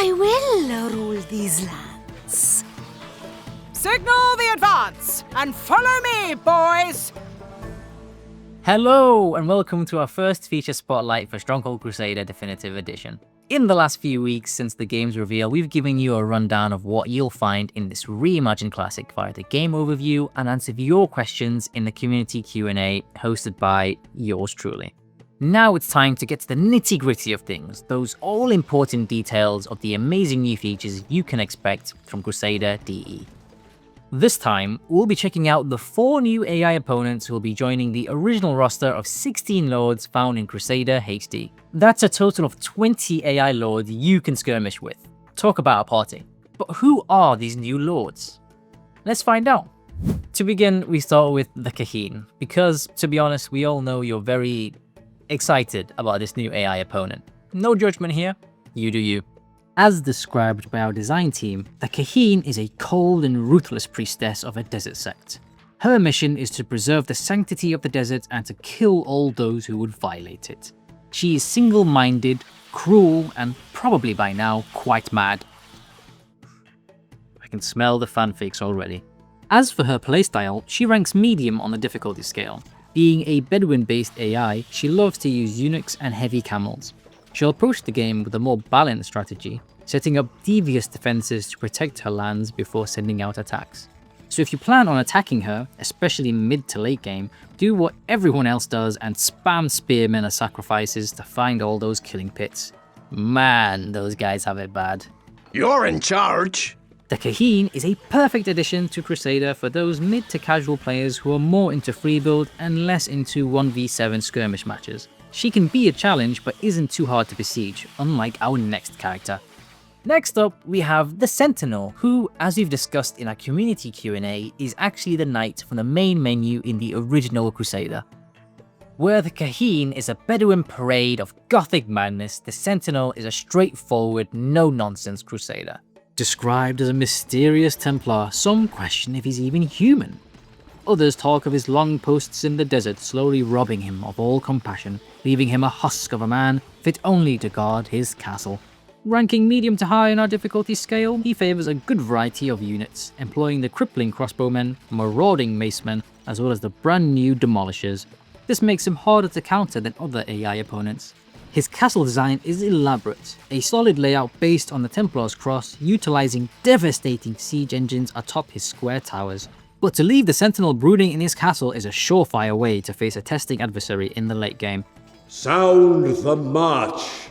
I will rule these lands. Signal the advance and follow me, boys! Hello and welcome to our first feature spotlight for Stronghold Crusader Definitive Edition. In the last few weeks since the game's reveal, we've given you a rundown of what you'll find in this reimagined classic via the game overview and answered your questions in the community Q&A hosted by yours truly. Now it's time to get to the nitty-gritty of things, those all-important details of the amazing new features you can expect from Crusader DE. This time, we'll be checking out the 4 new AI opponents who will be joining the original roster of 16 lords found in Crusader HD. That's a total of 20 AI lords you can skirmish with. Talk about a party. But who are these new lords? Let's find out. To begin, we start with the Kahin, because to be honest, we all know you're very excited about this new AI opponent. No judgment here, you do you. As described by our design team, the Kahin is a cold and ruthless priestess of a desert sect. Her mission is to preserve the sanctity of the desert and to kill all those who would violate it. She is single-minded, cruel, and probably by now quite mad. I can smell the fanfics already. As for her playstyle, she ranks medium on the difficulty scale. Being a Bedouin-based AI, she loves to use eunuchs and heavy camels. She'll approach the game with a more balanced strategy, setting up devious defenses to protect her lands before sending out attacks. So if you plan on attacking her, especially mid to late game, do what everyone else does and spam spearmen as sacrifices to find all those killing pits. Man, those guys have it bad. You're in charge! The Kahin is a perfect addition to Crusader for those mid to casual players who are more into free build and less into 1v7 skirmish matches. She can be a challenge but isn't too hard to besiege, unlike our next character. Next up, we have the Sentinel, who, as we've discussed in our community Q&A, is actually the knight from the main menu in the original Crusader. Where the Kahin is a Bedouin parade of gothic madness, the Sentinel is a straightforward, no-nonsense Crusader. Described as a mysterious Templar, some question if he's even human. Others talk of his long posts in the desert slowly robbing him of all compassion, leaving him a husk of a man fit only to guard his castle. Ranking medium to high on our difficulty scale, he favours a good variety of units, employing the crippling crossbowmen, marauding macemen, as well as the brand new demolishers. This makes him harder to counter than other AI opponents. His castle design is elaborate, a solid layout based on the Templar's cross, utilising devastating siege engines atop his square towers. But to leave the Sentinel brooding in his castle is a surefire way to face a testing adversary in the late game. Sound the march!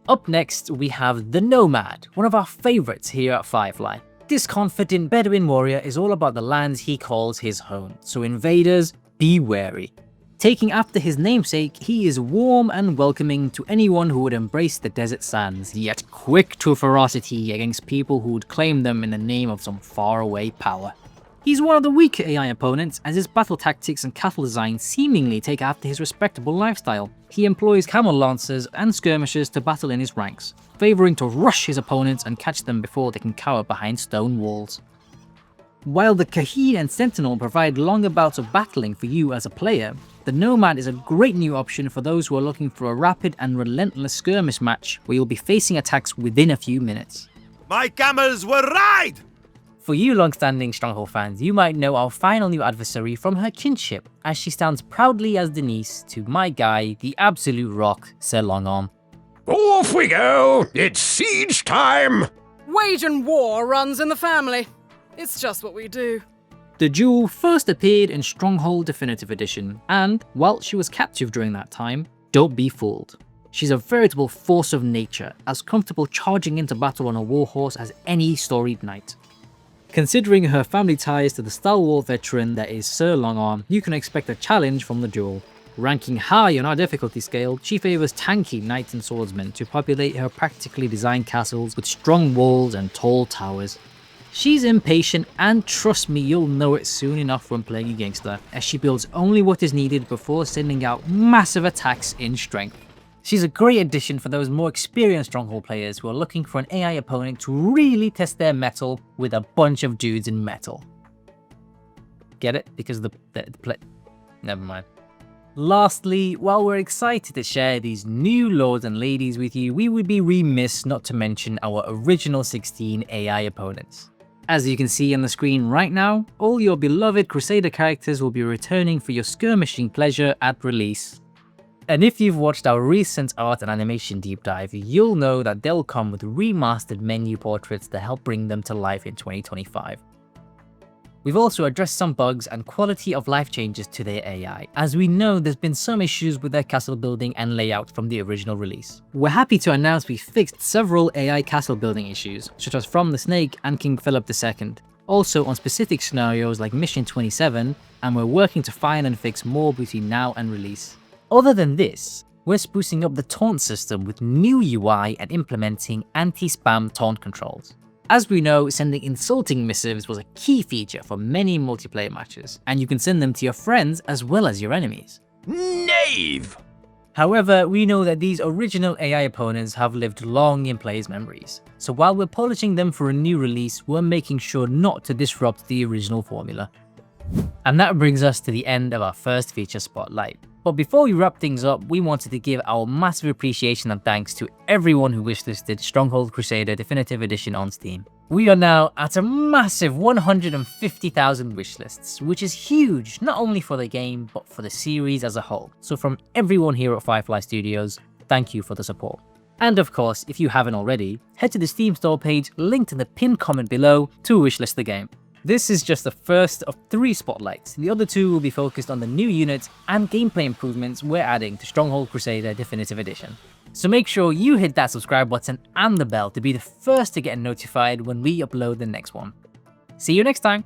Up next, we have the Nomad, one of our favourites here at Firefly. This confident Bedouin warrior is all about the lands he calls his home, so invaders, be wary. Taking after his namesake, he is warm and welcoming to anyone who would embrace the desert sands, yet quick to ferocity against people who would claim them in the name of some faraway power. He's one of the weaker AI opponents, as his battle tactics and castle design seemingly take after his respectable lifestyle. He employs camel lancers and skirmishers to battle in his ranks, favouring to rush his opponents and catch them before they can cower behind stone walls. While the Kahin and Sentinel provide longer bouts of battling for you as a player, the Nomad is a great new option for those who are looking for a rapid and relentless skirmish match where you'll be facing attacks within a few minutes. My camels will ride! For you long-standing Stronghold fans, you might know our final new adversary from her kinship, as she stands proudly as the niece to my guy, the absolute rock, Sir Longarm. Off we go! It's siege time! Wage and war runs in the family. It's just what we do. The jewel first appeared in Stronghold Definitive Edition, and while she was captive during that time, don't be fooled. She's a veritable force of nature, as comfortable charging into battle on a warhorse as any storied knight. Considering her family ties to the stalwart veteran that is Sir Longarm, you can expect a challenge from the duel. Ranking high on our difficulty scale, she favours tanky knights and swordsmen to populate her practically designed castles with strong walls and tall towers. She's impatient, and trust me, you'll know it soon enough when playing against her, as she builds only what is needed before sending out massive attacks in strength. She's a great addition for those more experienced Stronghold players who are looking for an AI opponent to really test their mettle with a bunch of dudes in metal. Get it? Because the play... Never mind. Lastly, while we're excited to share these new lords and ladies with you, we would be remiss not to mention our original 16 AI opponents. As you can see on the screen right now, all your beloved Crusader characters will be returning for your skirmishing pleasure at release. And if you've watched our recent art and animation deep dive, you'll know that they'll come with remastered menu portraits to help bring them to life in 2025. We've also addressed some bugs and quality of life changes to their AI, as we know there's been some issues with their castle building and layout from the original release. We're happy to announce we fixed several AI castle building issues, such as From the Snake and King Philip II, also on specific scenarios like Mission 27, and we're working to find and fix more between now and release. Other than this, we're sprucing up the taunt system with new UI and implementing anti-spam taunt controls. As we know, sending insulting missives was a key feature for many multiplayer matches, and you can send them to your friends as well as your enemies. Knave! However, we know that these original AI opponents have lived long in players' memories, so while we're polishing them for a new release, we're making sure not to disrupt the original formula. And that brings us to the end of our first feature spotlight. But before we wrap things up, we wanted to give our massive appreciation and thanks to everyone who wishlisted Stronghold Crusader Definitive Edition on Steam. We are now at a massive 150,000 wishlists, which is huge, not only for the game, but for the series as a whole. So from everyone here at Firefly Studios, thank you for the support. And of course, if you haven't already, head to the Steam store page linked in the pinned comment below to wishlist the game. This is just the first of 3 spotlights. The other 2 will be focused on the new units and gameplay improvements we're adding to Stronghold Crusader Definitive Edition. So make sure you hit that subscribe button and the bell to be the first to get notified when we upload the next one. See you next time!